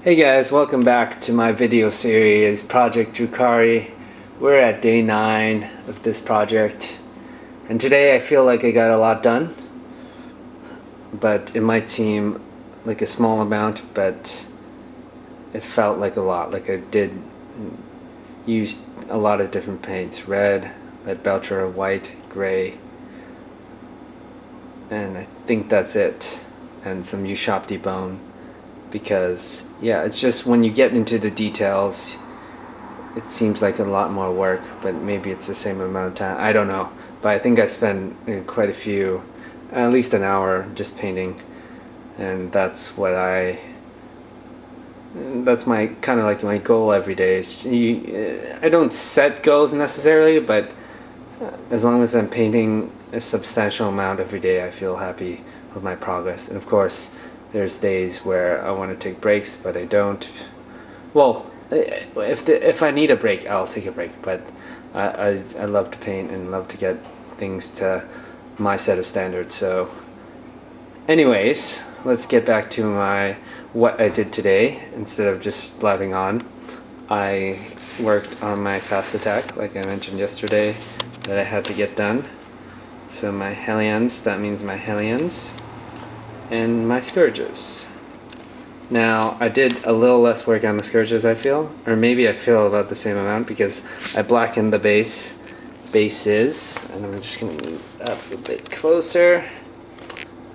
Hey guys, welcome back to my video series, Project Drukhari. We're at day 9 of this project, and today I feel like I got a lot done, but it might seem like a small amount, but it felt like a lot. Like I did use a lot of different paints: red, lead belcher, white, gray, and I think that's it, and some U-Shop debone. Because yeah, it's just when you get into the details it seems like a lot more work, but maybe it's the same amount of time, I don't know. But I think I spent quite a few, at least an hour just painting, and that's my kind of like my goal every day. I don't set goals necessarily, but as long as I'm painting a substantial amount every day, I feel happy with my progress. And of course there's days where I want to take breaks, but I don't. Well, if I need a break, I'll take a break. But I love to paint and love to get things to my set of standards. So, anyways, let's get back to what I did today instead of just blabbing on. I worked on my fast attack, like I mentioned yesterday, that I had to get done. So my Hellions, that means my Hellions, and my Scourges. Now, I did a little less work on the Scourges, I feel, or maybe I feel about the same amount, because I blackened the bases, and I'm just going to move up a bit closer,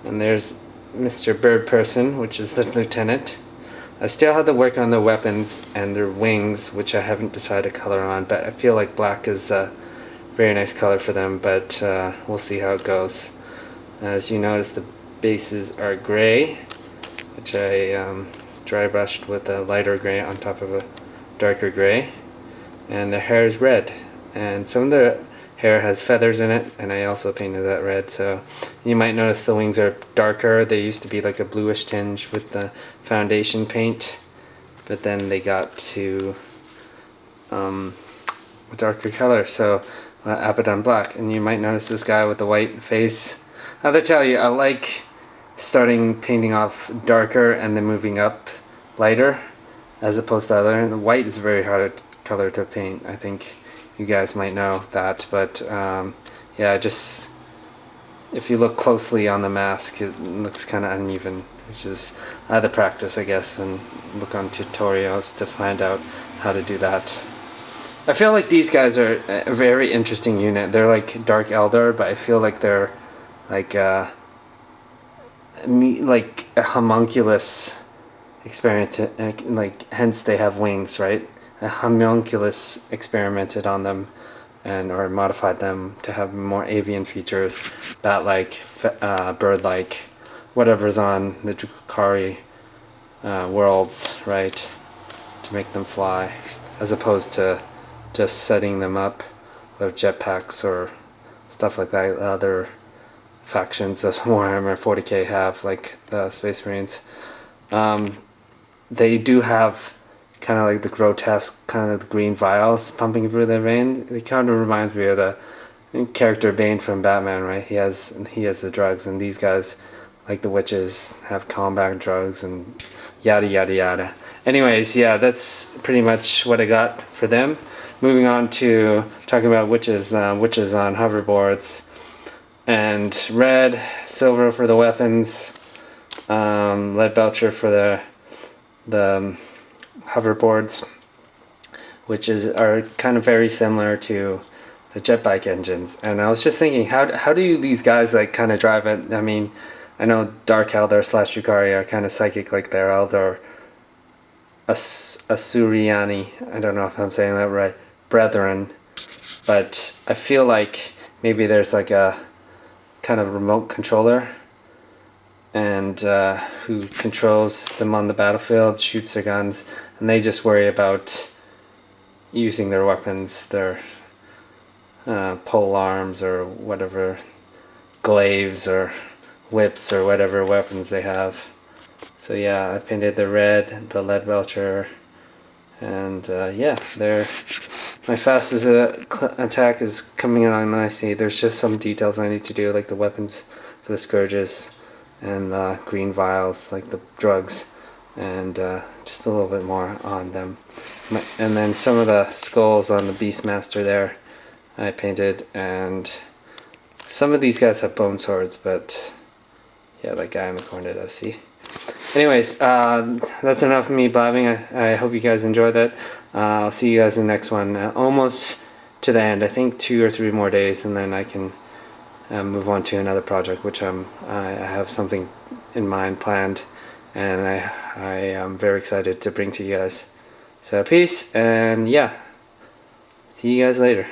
and there's Mr. Bird Person, which is the lieutenant. I still have to work on their weapons and their wings, which I haven't decided color on, but I feel like black is a very nice color for them, but we'll see how it goes. As you notice, the bases are gray, which I dry brushed with a lighter gray on top of a darker gray, and the hair is red, and some of the hair has feathers in it, and I also painted that red. So you might notice the wings are darker. They used to be like a bluish tinge with the foundation paint, but then they got to a darker color, so Abaddon black. And you might notice this guy with the white face. I have to tell you, I like starting painting off darker and then moving up lighter as opposed to other. The white is a very hard color to paint. I think you guys might know that, but yeah, just if you look closely on the mask, it looks kind of uneven, which is the practice, I guess, and look on tutorials to find out how to do that. I feel like these guys are a very interesting unit. They're like Dark Elder, but I feel like they're like a homunculus experience, like hence they have wings, right? A homunculus experimented on them or modified them to have more avian features, bat-like, bird-like, whatever's on the Drukhari worlds, right? To make them fly, as opposed to just setting them up with jetpacks or stuff like that. Other factions of Warhammer 40k have, like the Space Marines. They do have kind of like the grotesque kind of green vials pumping through their veins. It kind of reminds me of the character Bane from Batman, right? He has the drugs, and these guys, like the witches, have combat drugs and yada yada yada. Anyways, yeah, that's pretty much what I got for them. Moving on to talking about witches on hoverboards. And red, silver for the weapons, lead belcher for the hoverboards, which are kind of very similar to the jet bike engines. And I was just thinking, how do these guys like kind of drive it? I mean, I know Dark Elder / Drukhari are kind of psychic like their Elder Asuriani. I don't know if I'm saying that right, brethren, but I feel like maybe there's like a kind of remote controller, and who controls them on the battlefield, shoots their guns, and they just worry about using their weapons, their pole arms or whatever, glaives or whips or whatever weapons they have. So yeah, I painted the red, the lead belcher, and yeah, my fastest attack is coming along nicely. There's just some details I need to do, like the weapons for the Scourges and the green vials, like the drugs. and just a little bit more on them. And then some of the skulls on the Beastmaster there I painted, and some of these guys have bone swords, but yeah, that guy in the corner does, see. Anyways, that's enough of me blabbing. I hope you guys enjoyed that. I'll see you guys in the next one. Almost to the end. I think 2 or 3 more days, and then I can move on to another project, which I have something in mind planned, and I am very excited to bring to you guys. So peace, and yeah, see you guys later.